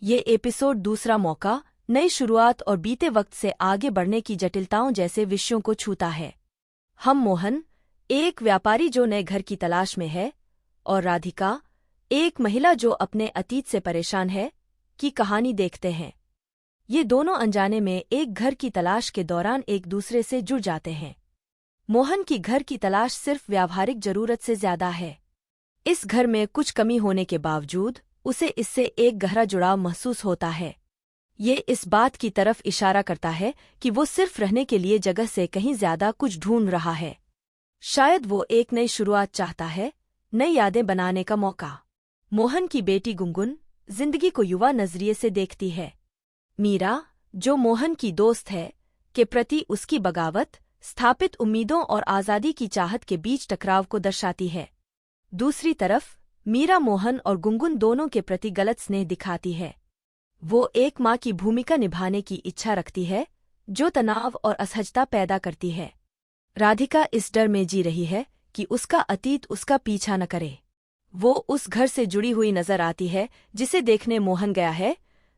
ये एपिसोड दूसरा मौका, नई शुरुआत और बीते वक्त से आगे बढ़ने की जटिलताओं जैसे विषयों को छूता है। हम मोहन, एक व्यापारी जो नए घर की तलाश में है, और राधिका, एक महिला जो अपने अतीत से परेशान है, की कहानी देखते हैं। ये दोनों अनजाने में एक घर की तलाश के दौरान एक दूसरे से जुड़ जाते हैं। मोहन की घर की तलाश सिर्फ व्यावहारिक जरूरत से ज्यादा है। इस घर में कुछ कमी होने के बावजूद उसे इससे एक गहरा जुड़ाव महसूस होता है। ये इस बात की तरफ इशारा करता है कि वो सिर्फ रहने के लिए जगह से कहीं ज्यादा कुछ ढूंढ रहा है। शायद वो एक नई शुरुआत चाहता है, नई यादें बनाने का मौका। मोहन की बेटी गुनगुन जिंदगी को युवा नजरिए से देखती है। मीरा, जो मोहन की दोस्त है, के प्रति उसकी बगावत, स्थापित उम्मीदों और आज़ादी की चाहत के बीच टकराव को दर्शाती है। दूसरी तरफ मीरा मोहन और गुनगुन दोनों के प्रति गलत स्नेह दिखाती है। वो एक माँ की भूमिका निभाने की इच्छा रखती है, जो तनाव और असहजता पैदा करती है। राधिका इस डर में जी रही है कि उसका अतीत उसका पीछा न करे। वो उस घर से जुड़ी हुई नजर आती है जिसे देखने मोहन गया है,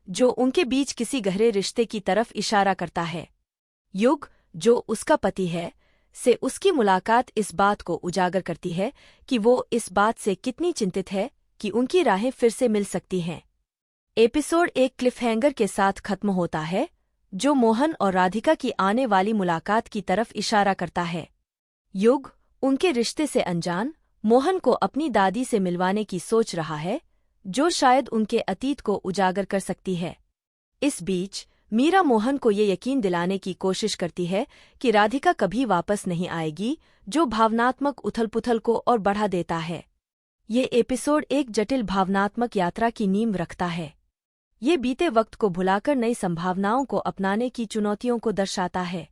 जो उनके बीच किसी गहरे रिश्ते की तरफ इशारा करता है। युग, जो उसका पति है, से उसकी मुलाकात इस बात को उजागर करती है कि वो इस बात से कितनी चिंतित है कि उनकी राहें फिर से मिल सकती हैं। एपिसोड एक क्लिफहैंगर के साथ खत्म होता है, जो मोहन और राधिका की आने वाली मुलाकात की तरफ इशारा करता है। युग, उनके रिश्ते से अनजान, मोहन को अपनी दादी से मिलवाने की सोच रहा है, जो शायद उनके अतीत को उजागर कर सकती है। इस बीच मीरा मोहन को ये यकीन दिलाने की कोशिश करती है कि राधिका कभी वापस नहीं आएगी, जो भावनात्मक उथल-पुथल को और बढ़ा देता है। ये एपिसोड एक जटिल भावनात्मक यात्रा की नींव रखता है। ये बीते वक्त को भुलाकर नई संभावनाओं को अपनाने की चुनौतियों को दर्शाता है।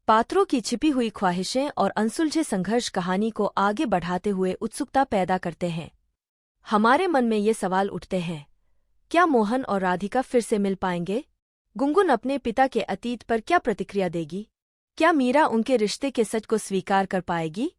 पात्रों की छिपी हुई ख्वाहिशें और अनसुलझे संघर्ष कहानी को आगे बढ़ाते हुए उत्सुकता पैदा करते हैं। हमारे मन में ये सवाल उठते हैं, क्या मोहन और राधिका फिर से मिल पाएंगे? गुनगुन अपने पिता के अतीत पर क्या प्रतिक्रिया देगी? क्या मीरा उनके रिश्ते के सच को स्वीकार कर पाएगी?